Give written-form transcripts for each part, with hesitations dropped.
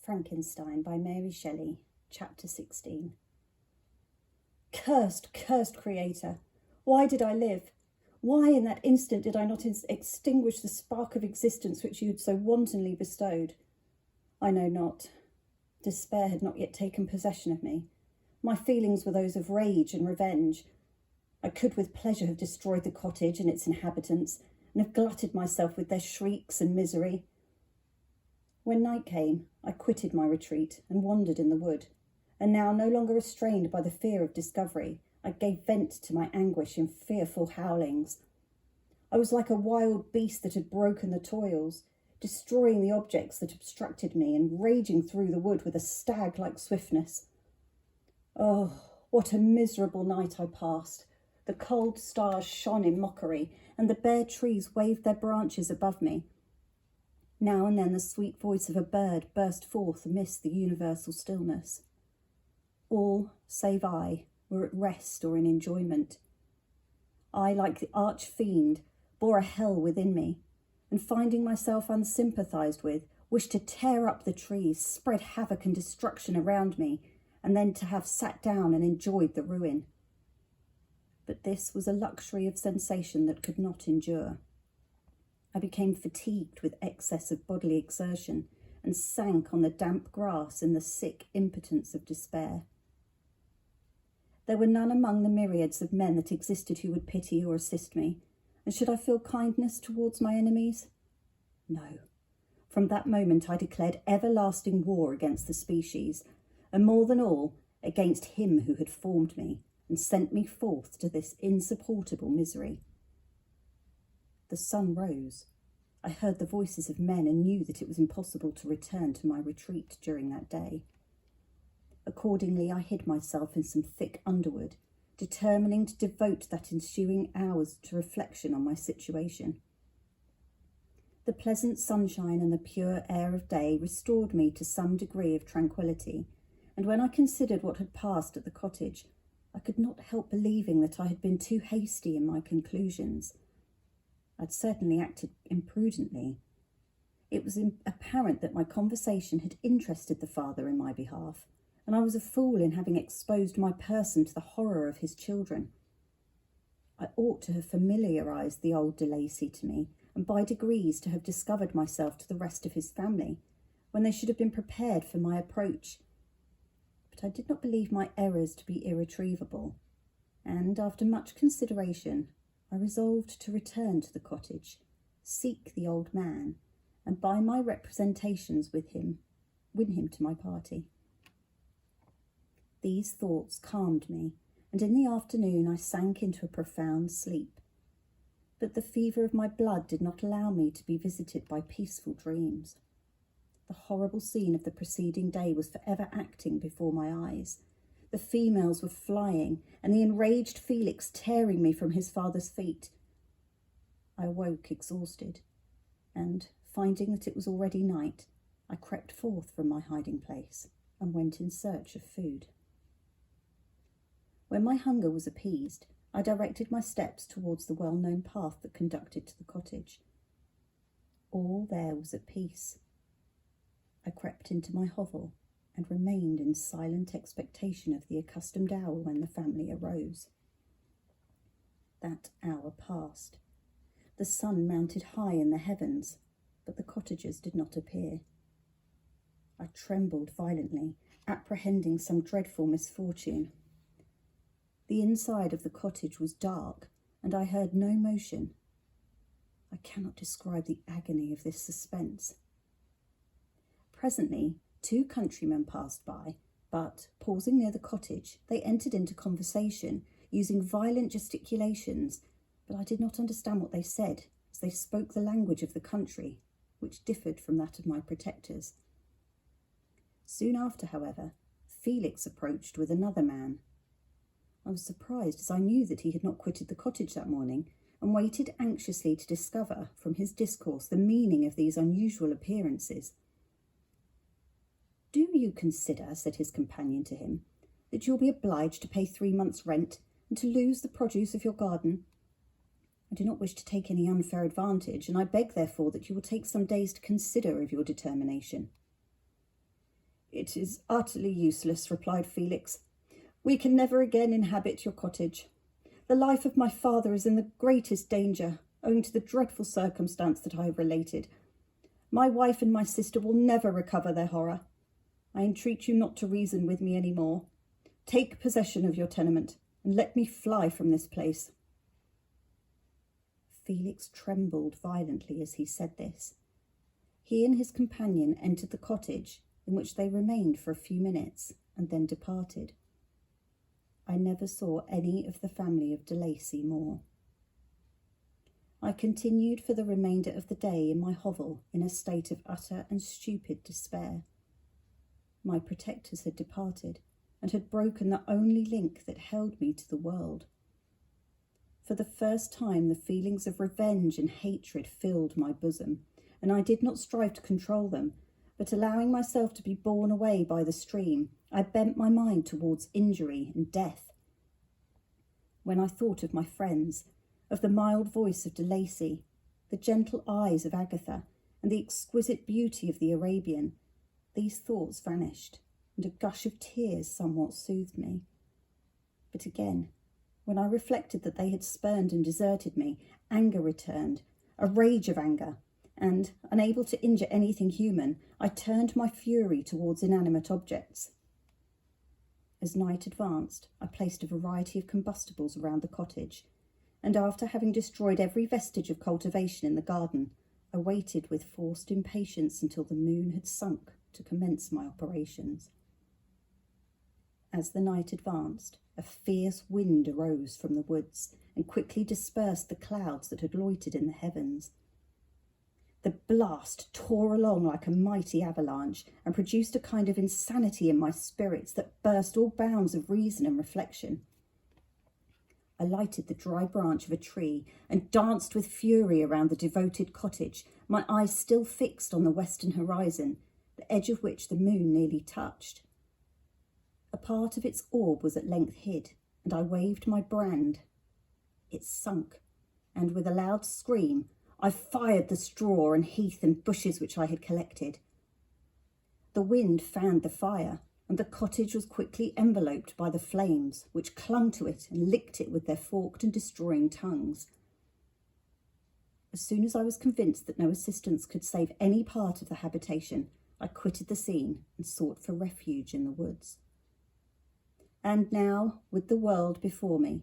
Frankenstein by Mary Shelley, Chapter 16. Cursed, cursed Creator! Why did I live? Why in that instant did I not extinguish the spark of existence which you had so wantonly bestowed? I know not. Despair had not yet taken possession of me. My feelings were those of rage and revenge. I could with pleasure have destroyed the cottage and its inhabitants, and have glutted myself with their shrieks and misery. When night came, I quitted my retreat and wandered in the wood, and now no longer restrained by the fear of discovery, I gave vent to my anguish in fearful howlings. I was like a wild beast that had broken the toils, destroying the objects that obstructed me and raging through the wood with a stag-like swiftness. Oh, what a miserable night I passed! The cold stars shone in mockery, and the bare trees waved their branches above me. Now and then the sweet voice of a bird burst forth amidst the universal stillness. All, save I, were at rest or in enjoyment. I, like the arch-fiend, bore a hell within me, and finding myself unsympathised with, wished to tear up the trees, spread havoc and destruction around me, and then to have sat down and enjoyed the ruin. But this was a luxury of sensation that could not endure. I became fatigued with excess of bodily exertion and sank on the damp grass in the sick impotence of despair. There were none among the myriads of men that existed who would pity or assist me, and should I feel kindness towards my enemies? No. From that moment I declared everlasting war against the species, and more than all, against him who had formed me and sent me forth to this insupportable misery. The sun rose. I heard the voices of men and knew that it was impossible to return to my retreat during that day. Accordingly, I hid myself in some thick underwood, determining to devote that ensuing hours to reflection on my situation. The pleasant sunshine and the pure air of day restored me to some degree of tranquillity, and when I considered what had passed at the cottage, I could not help believing that I had been too hasty in my conclusions. I'd certainly acted imprudently. It was apparent that my conversation had interested the father in my behalf, and I was a fool in having exposed my person to the horror of his children. I ought to have familiarised the old De Lacy to me, and by degrees to have discovered myself to the rest of his family, when they should have been prepared for my approach. But I did not believe my errors to be irretrievable, and after much consideration, I resolved to return to the cottage, seek the old man, and by my representations with him, win him to my party. These thoughts calmed me, and in the afternoon I sank into a profound sleep. But the fever of my blood did not allow me to be visited by peaceful dreams. The horrible scene of the preceding day was forever acting before my eyes. The females were flying, and the enraged Felix tearing me from his father's feet. I awoke exhausted, and, finding that it was already night, I crept forth from my hiding place and went in search of food. When my hunger was appeased, I directed my steps towards the well-known path that conducted to the cottage. All there was at peace. I crept into my hovel and remained in silent expectation of the accustomed hour when the family arose. That hour passed. The sun mounted high in the heavens, but the cottagers did not appear. I trembled violently, apprehending some dreadful misfortune. The inside of the cottage was dark, and I heard no motion. I cannot describe the agony of this suspense. Presently, 2 countrymen passed by, but, pausing near the cottage, they entered into conversation, using violent gesticulations, but I did not understand what they said, as they spoke the language of the country, which differed from that of my protectors. Soon after, however, Felix approached with another man. I was surprised, as I knew that he had not quitted the cottage that morning, and waited anxiously to discover from his discourse the meaning of these unusual appearances. "Do you consider," said his companion to him, "that you will be obliged to pay 3 months' rent, and to lose the produce of your garden? I do not wish to take any unfair advantage, and I beg, therefore, that you will take some days to consider of your determination." It is utterly useless, replied Felix. We can never again inhabit your cottage. The life of my father is in the greatest danger, owing to the dreadful circumstance that I have related. My wife and my sister will never recover their horror. I entreat you not to reason with me any more. Take possession of your tenement, and let me fly from this place. Felix trembled violently as he said this. He and his companion entered the cottage, in which they remained for a few minutes, and then departed. I never saw any of the family of de Lacy more. I continued for the remainder of the day in my hovel in a state of utter and stupid despair. My protectors had departed, and had broken the only link that held me to the world. For the first time the feelings of revenge and hatred filled my bosom, and I did not strive to control them, but allowing myself to be borne away by the stream, I bent my mind towards injury and death. When I thought of my friends, of the mild voice of de Lacy, the gentle eyes of Agatha, and the exquisite beauty of the Arabian, these thoughts vanished, and a gush of tears somewhat soothed me. But again, when I reflected that they had spurned and deserted me, anger returned, a rage of anger, and, unable to injure anything human, I turned my fury towards inanimate objects. As night advanced, I placed a variety of combustibles around the cottage, and after having destroyed every vestige of cultivation in the garden, I waited with forced impatience until the moon had sunk to commence my operations. As the night advanced, a fierce wind arose from the woods and quickly dispersed the clouds that had loitered in the heavens. The blast tore along like a mighty avalanche and produced a kind of insanity in my spirits that burst all bounds of reason and reflection. I lighted the dry branch of a tree and danced with fury around the devoted cottage, my eyes still fixed on the western horizon, the edge of which the moon nearly touched. A part of its orb was at length hid, and I waved my brand. It sunk, and with a loud scream, I fired the straw and heath and bushes which I had collected. The wind fanned the fire, and the cottage was quickly enveloped by the flames, which clung to it and licked it with their forked and destroying tongues. As soon as I was convinced that no assistance could save any part of the habitation, I quitted the scene and sought for refuge in the woods. And now, with the world before me,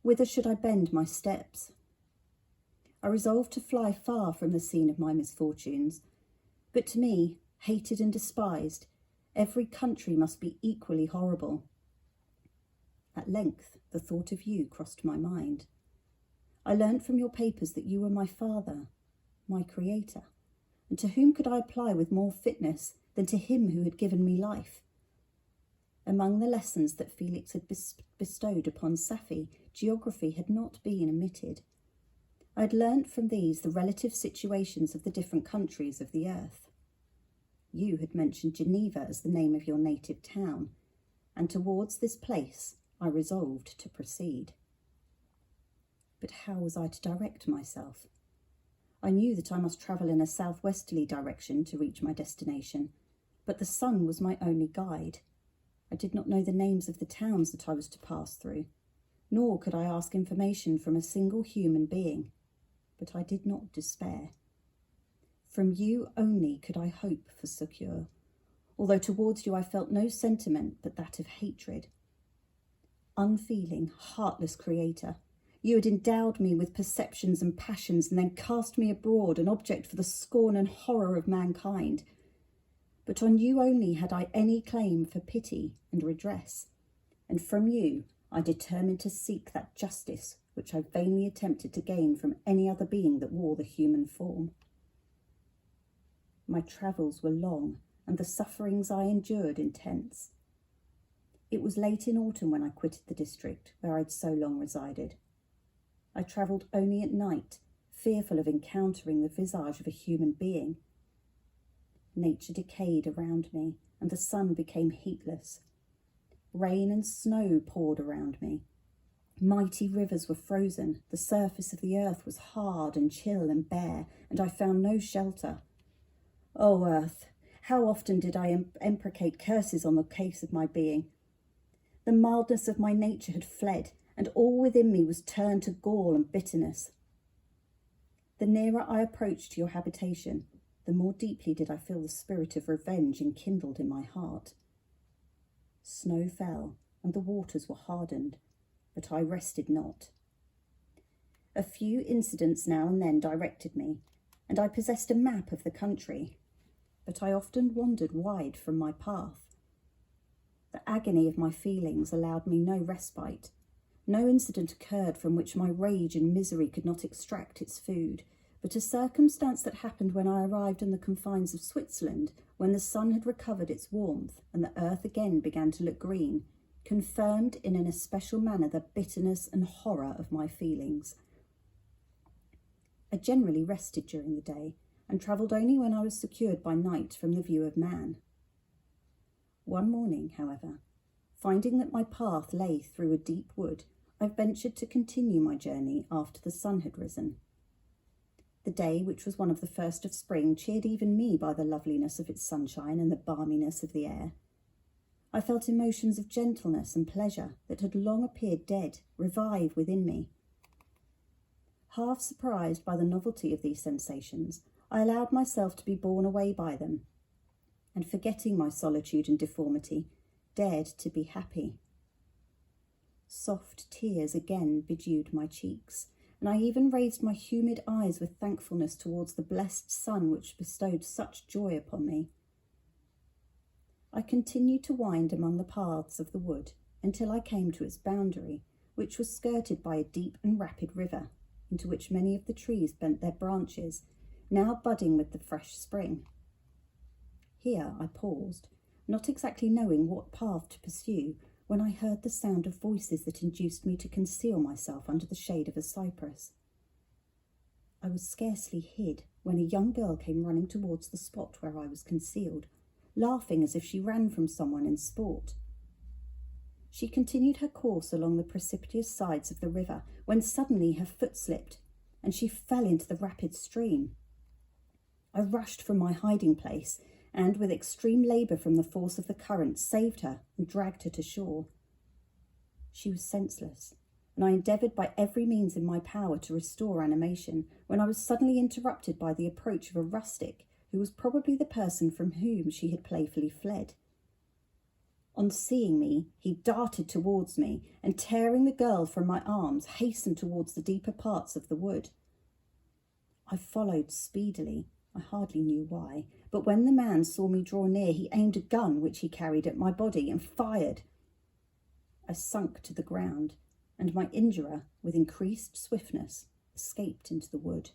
whither should I bend my steps? I resolved to fly far from the scene of my misfortunes, but to me, hated and despised, every country must be equally horrible. At length, the thought of you crossed my mind. I learnt from your papers that you were my father, my creator, and to whom could I apply with more fitness than to him who had given me life? Among the lessons that Felix had bestowed upon Safie, geography had not been omitted. I had learnt from these the relative situations of the different countries of the earth. You had mentioned Geneva as the name of your native town, and towards this place I resolved to proceed. But how was I to direct myself? I knew that I must travel in a southwesterly direction to reach my destination, but the sun was my only guide. I did not know the names of the towns that I was to pass through, nor could I ask information from a single human being. But I did not despair. From you only could I hope for succour, although towards you I felt no sentiment but that of hatred. Unfeeling, heartless creator, you had endowed me with perceptions and passions and then cast me abroad, an object for the scorn and horror of mankind. But on you only had I any claim for pity and redress, and from you I determined to seek that justice which I vainly attempted to gain from any other being that wore the human form. My travels were long, and the sufferings I endured intense. It was late in autumn when I quitted the district where I had so long resided. I travelled only at night, fearful of encountering the visage of a human being. Nature decayed around me, and the sun became heatless. Rain and snow poured around me. Mighty rivers were frozen, the surface of the earth was hard and chill and bare, and I found no shelter. O earth, How often did I imprecate curses on the case of my being? The mildness of my nature had fled, and all within me was turned to gall and bitterness. The nearer I approached to your habitation, the more deeply did I feel the spirit of revenge enkindled in my heart. Snow fell, and the waters were hardened, but I rested not. A few incidents now and then directed me, and I possessed a map of the country, but I often wandered wide from my path. The agony of my feelings allowed me no respite. No incident occurred from which my rage and misery could not extract its food, but a circumstance that happened when I arrived in the confines of Switzerland, when the sun had recovered its warmth and the earth again began to look green, confirmed in an especial manner the bitterness and horror of my feelings. I generally rested during the day, and travelled only when I was secured by night from the view of man. One morning, however, finding that my path lay through a deep wood, I ventured to continue my journey after the sun had risen. The day, which was one of the first of spring, cheered even me by the loveliness of its sunshine and the balminess of the air. I felt emotions of gentleness and pleasure that had long appeared dead revive within me. Half surprised by the novelty of these sensations, I allowed myself to be borne away by them, and forgetting my solitude and deformity, dared to be happy. Soft tears again bedewed my cheeks, and I even raised my humid eyes with thankfulness towards the blessed sun which bestowed such joy upon me. I continued to wind among the paths of the wood until I came to its boundary, which was skirted by a deep and rapid river, into which many of the trees bent their branches, now budding with the fresh spring. Here I paused, not exactly knowing what path to pursue, when I heard the sound of voices that induced me to conceal myself under the shade of a cypress. I was scarcely hid when a young girl came running towards the spot where I was concealed, laughing as if she ran from someone in sport. She continued her course along the precipitous sides of the river, when suddenly her foot slipped, and she fell into the rapid stream. I rushed from my hiding place, and with extreme labour from the force of the current, saved her and dragged her to shore. She was senseless, and I endeavoured by every means in my power to restore animation, when I was suddenly interrupted by the approach of a rustic, who was probably the person from whom she had playfully fled. On seeing me, he darted towards me, and tearing the girl from my arms, hastened towards the deeper parts of the wood. I followed speedily, I hardly knew why, but when the man saw me draw near, he aimed a gun which he carried at my body and fired. I sunk to the ground, and my injurer, with increased swiftness, escaped into the wood.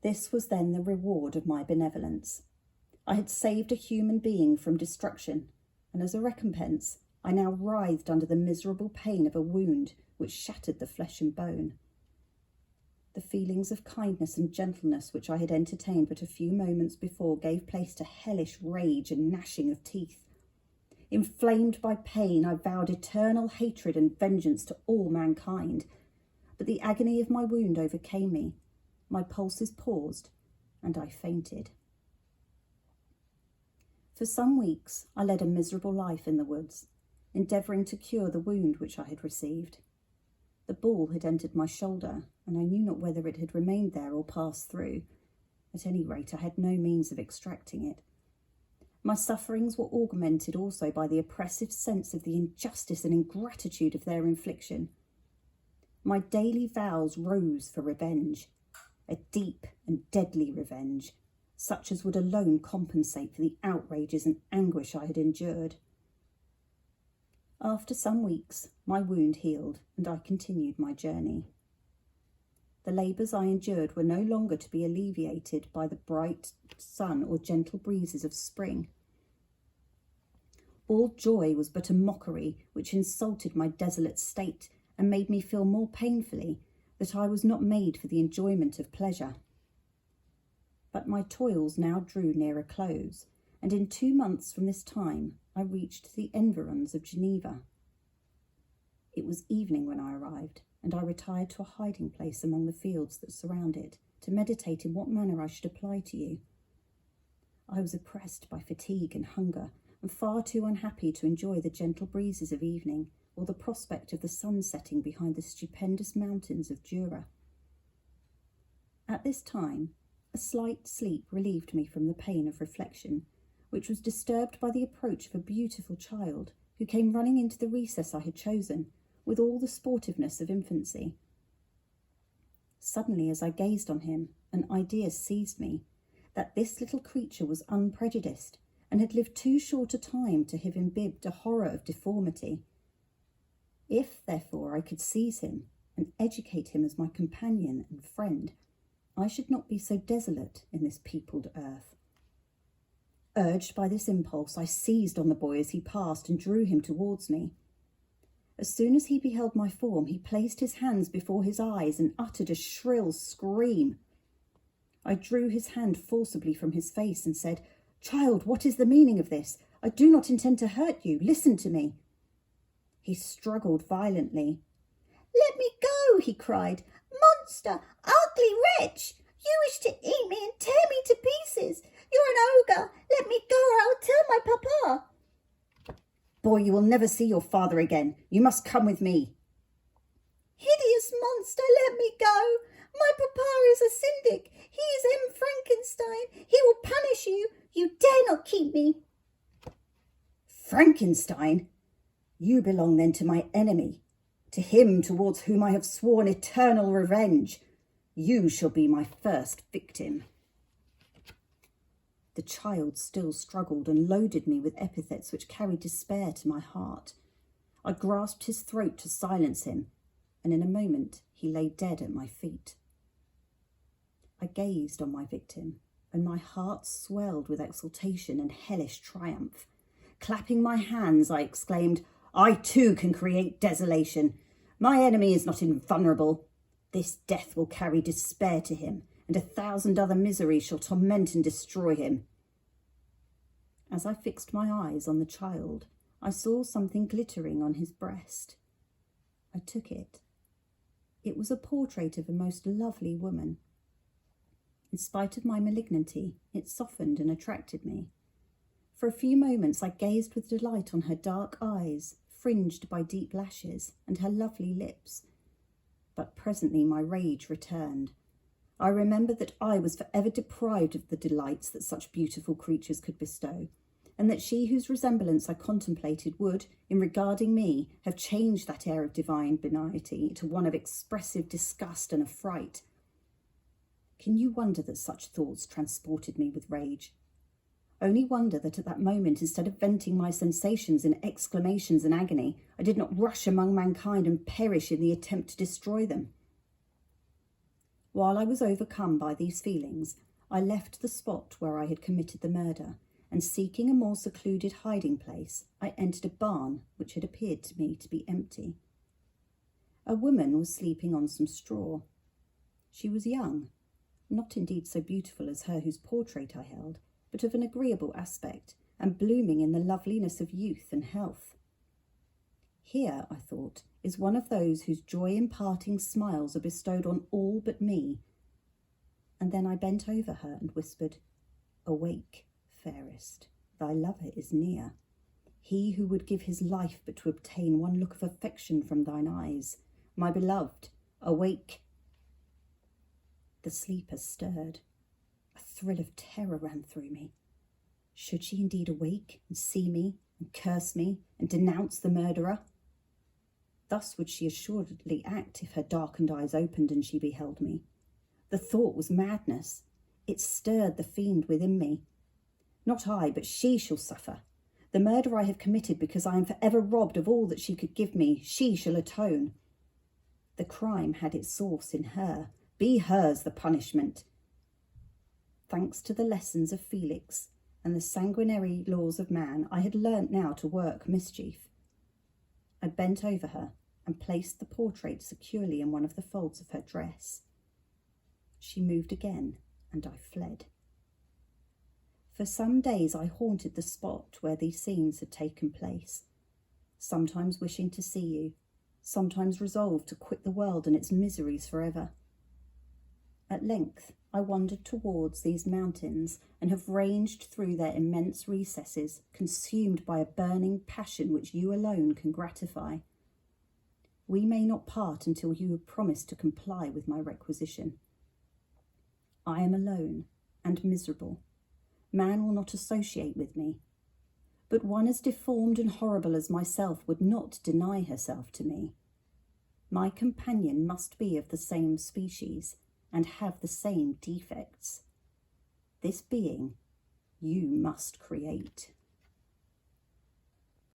This was then the reward of my benevolence. I had saved a human being from destruction, and as a recompense, I now writhed under the miserable pain of a wound which shattered the flesh and bone. The feelings of kindness and gentleness which I had entertained but a few moments before gave place to hellish rage and gnashing of teeth. Inflamed by pain, I vowed eternal hatred and vengeance to all mankind, but the agony of my wound overcame me. My pulses paused, and I fainted. For some weeks I led a miserable life in the woods, endeavouring to cure the wound which I had received. The ball had entered my shoulder, and I knew not whether it had remained there or passed through. At any rate, I had no means of extracting it. My sufferings were augmented also by the oppressive sense of the injustice and ingratitude of their infliction. My daily vows rose for revenge, a deep and deadly revenge, such as would alone compensate for the outrages and anguish I had endured. After some weeks, my wound healed, and I continued my journey. The labours I endured were no longer to be alleviated by the bright sun or gentle breezes of spring. All joy was but a mockery which insulted my desolate state and made me feel more painfully that I was not made for the enjoyment of pleasure. But my toils now drew near a close, and in 2 months from this time I reached the environs of Geneva. It was evening when I arrived, and I retired to a hiding place among the fields that surround it, to meditate in what manner I should apply to you. I was oppressed by fatigue and hunger, and far too unhappy to enjoy the gentle breezes of evening or the prospect of the sun setting behind the stupendous mountains of Jura. At this time, a slight sleep relieved me from the pain of reflection, which was disturbed by the approach of a beautiful child who came running into the recess I had chosen, with all the sportiveness of infancy. Suddenly, as I gazed on him, an idea seized me that this little creature was unprejudiced and had lived too short a time to have imbibed a horror of deformity. If, therefore, I could seize him and educate him as my companion and friend, I should not be so desolate in this peopled earth. Urged by this impulse, I seized on the boy as he passed and drew him towards me. As soon as he beheld my form, he placed his hands before his eyes and uttered a shrill scream. I drew his hand forcibly from his face and said, "Child, what is the meaning of this? I do not intend to hurt you. Listen to me." He struggled violently. "Let me go," he cried. "Monster! Ugly wretch! You wish to eat me and tear me to pieces. You're an ogre. Let me go or I'll tell my papa." "Boy, you will never see your father again. You must come with me." "Hideous monster, let me go. My papa is a syndic. He is M. Frankenstein. He will punish you. You dare not keep me." "Frankenstein? You belong then to my enemy, to him towards whom I have sworn eternal revenge. You shall be my first victim." The child still struggled and loaded me with epithets which carried despair to my heart. I grasped his throat to silence him, and in a moment he lay dead at my feet. I gazed on my victim, and my heart swelled with exultation and hellish triumph. Clapping my hands, I exclaimed, "I too can create desolation. My enemy is not invulnerable. This death will carry despair to him, and 1,000 other miseries shall torment and destroy him." As I fixed my eyes on the child, I saw something glittering on his breast. I took it. It was a portrait of a most lovely woman. In spite of my malignity, it softened and attracted me. For a few moments I gazed with delight on her dark eyes, fringed by deep lashes, and her lovely lips. But presently my rage returned. I remembered that I was forever deprived of the delights that such beautiful creatures could bestow, and that she whose resemblance I contemplated would, in regarding me, have changed that air of divine benignity to one of expressive disgust and affright. Can you wonder that such thoughts transported me with rage? Only wonder that at that moment, instead of venting my sensations in exclamations and agony, I did not rush among mankind and perish in the attempt to destroy them. While I was overcome by these feelings, I left the spot where I had committed the murder, and seeking a more secluded hiding place, I entered a barn which had appeared to me to be empty. A woman was sleeping on some straw. She was young, not indeed so beautiful as her whose portrait I held, but of an agreeable aspect, and blooming in the loveliness of youth and health. Here, I thought, is one of those whose joy-imparting smiles are bestowed on all but me. And then I bent over her and whispered, "Awake, fairest, thy lover is near. He who would give his life but to obtain one look of affection from thine eyes. My beloved, awake." The sleeper stirred. A thrill of terror ran through me. Should she indeed awake and see me and curse me and denounce the murderer? Thus would she assuredly act if her darkened eyes opened and she beheld me. The thought was madness. It stirred the fiend within me. Not I, but she shall suffer. The murder I have committed because I am forever robbed of all that she could give me, she shall atone. The crime had its source in her. Be hers the punishment. Thanks to the lessons of Felix and the sanguinary laws of man, I had learnt now to work mischief. I bent over her and placed the portrait securely in one of the folds of her dress. She moved again, and I fled. For some days I haunted the spot where these scenes had taken place, sometimes wishing to see you, sometimes resolved to quit the world and its miseries forever. At length I wandered towards these mountains and have ranged through their immense recesses, consumed by a burning passion which you alone can gratify. We may not part until you have promised to comply with my requisition. I am alone and miserable. Man will not associate with me. But one as deformed and horrible as myself would not deny herself to me. My companion must be of the same species and have the same defects. This being you must create.